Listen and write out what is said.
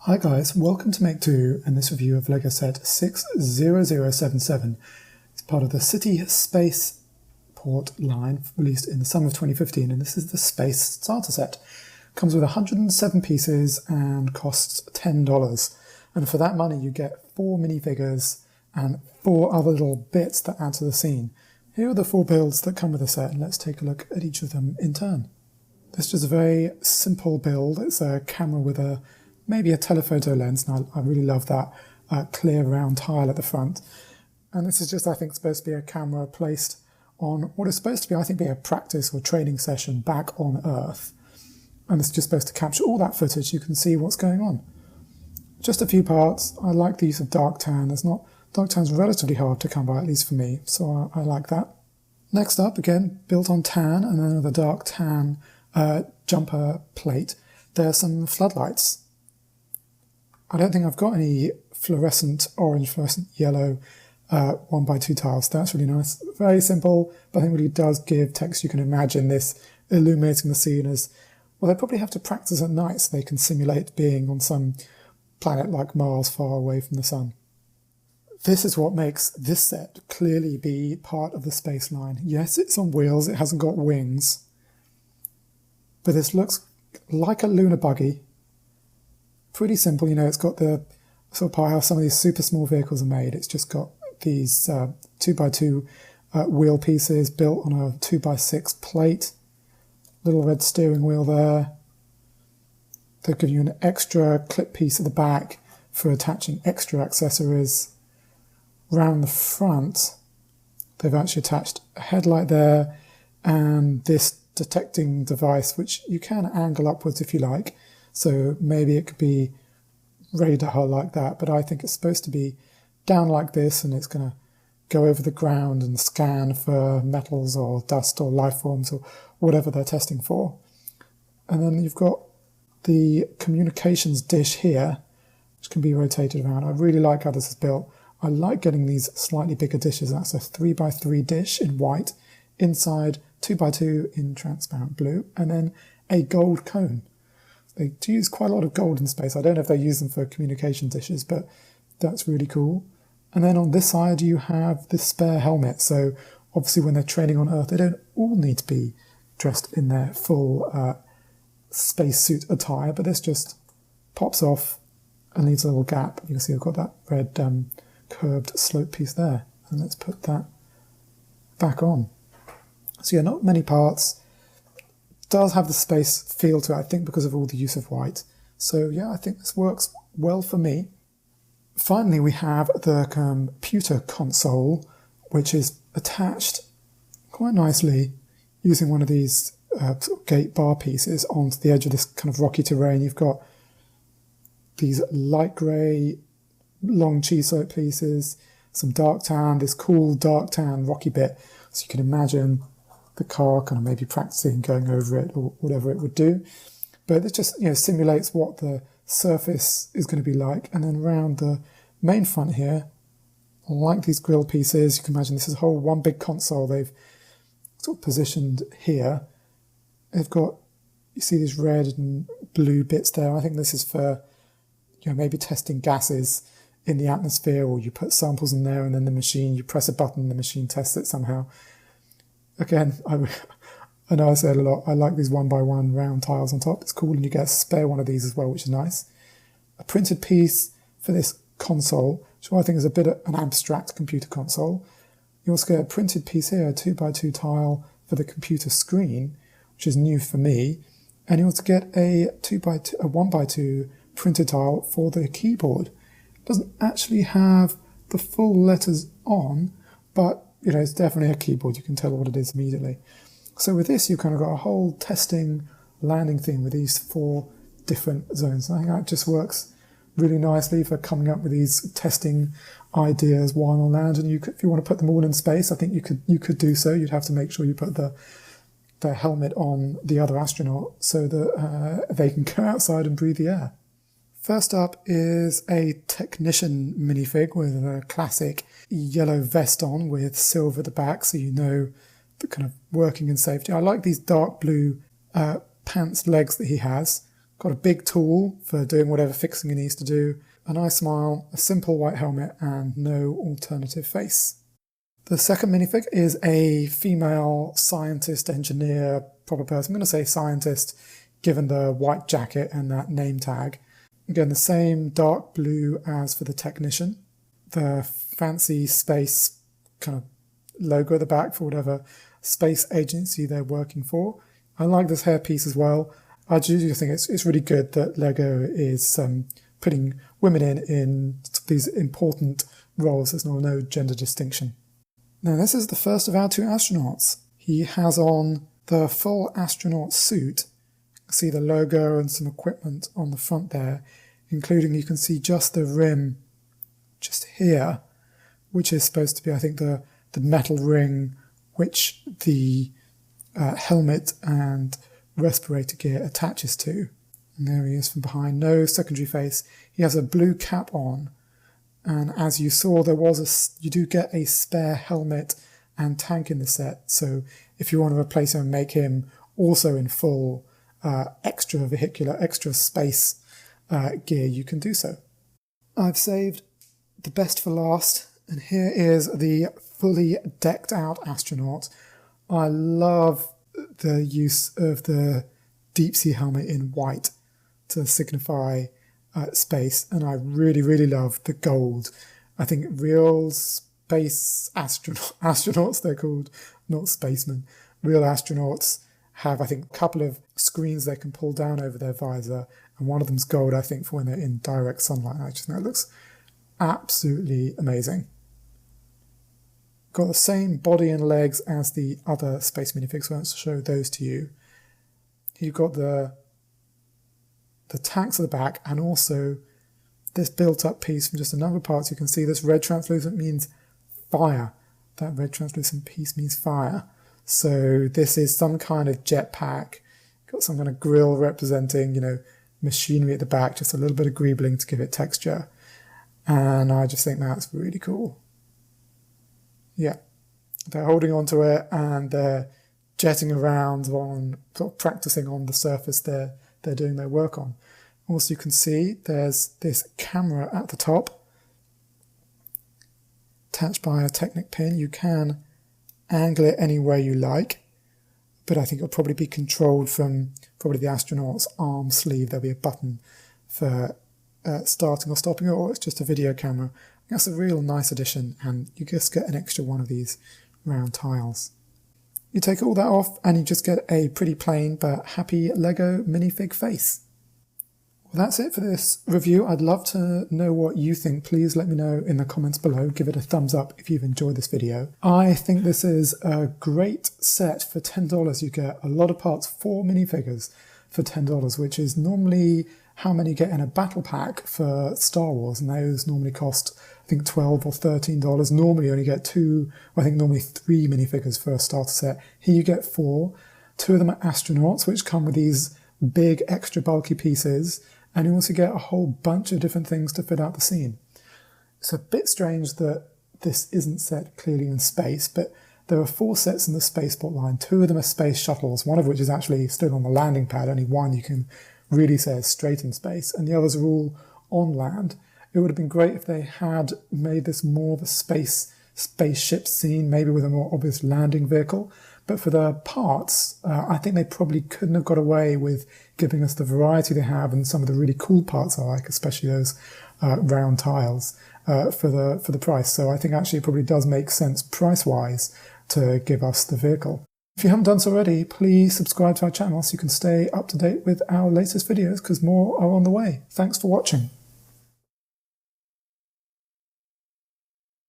Hi guys, welcome to Make 2 and this review of LEGO set 60077. It's part of the City Spaceport line released in the summer of 2015, and this is the Space Starter Set. Comes with 107 pieces and costs $10. And for that money you get 4 minifigures and 4 other little bits that add to the scene. Here are the 4 builds that come with the set, and let's take a look at each of them in turn. This is just a very simple build. It's a camera with maybe a telephoto lens, and I really love that clear round tile at the front. And this is just, I think, supposed to be a camera placed on what is supposed to be, I think, be a practice or training session back on Earth. And it's just supposed to capture all that footage. You can see what's going on. Just a few parts. I like the use of dark tan. Dark tan's relatively hard to come by, at least for me, so I like that. Next up, again, built on tan, and then with a dark tan jumper plate, there's some floodlights. I don't think I've got any fluorescent orange, fluorescent yellow 1x2 tiles. That's really nice. Very simple, but I think really does give text. You can imagine this illuminating the scene as, well, they probably have to practice at night so they can simulate being on some planet like Mars far away from the sun. This is what makes this set clearly be part of the space line. Yes, it's on wheels, it hasn't got wings, but this looks like a lunar buggy. Pretty simple, you know, it's got the sort of how some of these super small vehicles are made. It's just got these 2x2 wheel pieces built on a 2x6 plate. Little red steering wheel there. They'll give you an extra clip piece at the back for attaching extra accessories. Round the front, they've actually attached a headlight there and this detecting device, which you can angle upwards if you like. So maybe it could be radar like that, but I think it's supposed to be down like this, and it's going to go over the ground and scan for metals or dust or life forms or whatever they're testing for. And then you've got the communications dish here, which can be rotated around. I really like how this is built. I like getting these slightly bigger dishes. That's a 3x3 dish in white, inside 2x2 in transparent blue, and then a gold cone. They do use quite a lot of gold in space. I don't know if they use them for communication dishes, but that's really cool. And then on this side, you have the spare helmet. So obviously when they're training on Earth, they don't all need to be dressed in their full spacesuit attire, but this just pops off and leaves a little gap. You can see I've got that red curved slope piece there. And let's put that back on. So yeah, not many parts. Does have the space feel to it, I think, because of all the use of white. So yeah, I think this works well for me. Finally, we have the computer console, which is attached quite nicely using one of these gate bar pieces onto the edge of this kind of rocky terrain. You've got these light grey long cheese slope pieces, some dark tan, this cool dark tan rocky bit. So you can imagine the car kind of maybe practicing going over it or whatever it would do. But it just, you know, simulates what the surface is going to be like. And then around the main front here, like these grill pieces, you can imagine this is a whole one big console they've sort of positioned here. They've got, you see these red and blue bits there. I think this is for, you know, maybe testing gases in the atmosphere, or you put samples in there and then the machine, you press a button, the machine tests it somehow. Again, I know I said a lot, I like these 1x1 round tiles on top. It's cool, and you get a spare one of these as well, which is nice. A printed piece for this console, which I think is a bit of an abstract computer console. You also get a printed piece here, a 2x2 tile for the computer screen, which is new for me. And you also get a 1x2 printed tile for the keyboard. It doesn't actually have the full letters on, but you know, it's definitely a keyboard. You can tell what it is immediately. So with this, you've kind of got a whole testing landing theme with these 4 different zones. And I think that just works really nicely for coming up with these testing ideas while on land. And you could, if you want to put them all in space, I think you could do so. You'd have to make sure you put the helmet on the other astronaut so that they can go outside and breathe the air. First up is a technician minifig with a classic yellow vest on with silver at the back, so you know the kind of working in safety. I like these dark blue pants legs that he has. Got a big tool for doing whatever fixing he needs to do, a nice smile, a simple white helmet, and no alternative face. The second minifig is a female scientist, engineer, proper person. I'm going to say scientist, given the white jacket and that name tag. Again, the same dark blue as for the technician. The fancy space kind of logo at the back for whatever space agency they're working for. I like this hairpiece as well. I do think it's really good that LEGO is putting women in these important roles. There's no gender distinction. Now, this is the first of our two astronauts. He has on the full astronaut suit. You can see the logo and some equipment on the front there, including you can see just the rim just here, which is supposed to be, I think, the metal ring which the helmet and respirator gear attaches to. And there he is from behind, no secondary face. He has a blue cap on. And as you saw, you do get a spare helmet and tank in the set. So if you want to replace him and make him also in full extra space gear, you can do so. I've saved the best for last, and here is the fully decked out astronaut. I love the use of the deep sea helmet in white to signify space, and I really love the gold. I think real space astronauts, they're called, not spacemen. Real astronauts have, I think, a couple of screens they can pull down over their visor, and one of them's gold, I think, for when they're in direct sunlight. I just think it looks absolutely amazing. Got the same body and legs as the other space minifigs, so let's show those to you. You've got the tanks at the back, and also this built-up piece from just a number of parts. You can see this red translucent means fire. That red translucent piece means fire. So this is some kind of jetpack. Got some kind of grill representing, machinery at the back, just a little bit of greebling to give it texture. And I just think that's really cool. Yeah, they're holding onto it and they're jetting around on, sort of practicing on the surface they're doing their work on. Also, you can see there's this camera at the top attached by a Technic pin. You can angle it any way you like, but I think it'll probably be controlled from probably the astronaut's arm sleeve. There'll be a button for starting or stopping it, or it's just a video camera. That's a real nice addition, and you just get an extra one of these round tiles. You take all that off and you just get a pretty plain but happy LEGO minifig face. Well, that's it for this review. I'd love to know what you think. Please let me know in the comments below. Give it a thumbs up if you've enjoyed this video. I think this is a great set for $10. You get a lot of parts, 4 minifigures for $10, which is normally how many you get in a battle pack for Star Wars, and those normally cost, I think, $12 or $13. Normally you only get 2, I think normally 3 minifigures for a starter set. Here you get 4. 2 of them are astronauts, which come with these big extra bulky pieces, and you also get a whole bunch of different things to fit out the scene. It's a bit strange that this isn't set clearly in space, but there are 4 sets in the spaceport line. 2 of them are space shuttles, one of which is actually still on the landing pad. Only one you can really say is straight in space, and the others are all on land. It would have been great if they had made this more of a spaceship scene, maybe with a more obvious landing vehicle. But for the parts, I think they probably couldn't have got away with giving us the variety they have, and some of the really cool parts I like, especially those round tiles, for the price. So I think actually it probably does make sense price-wise to give us the vehicle. If you haven't done so already, please subscribe to our channel so you can stay up to date with our latest videos, because more are on the way. Thanks for watching.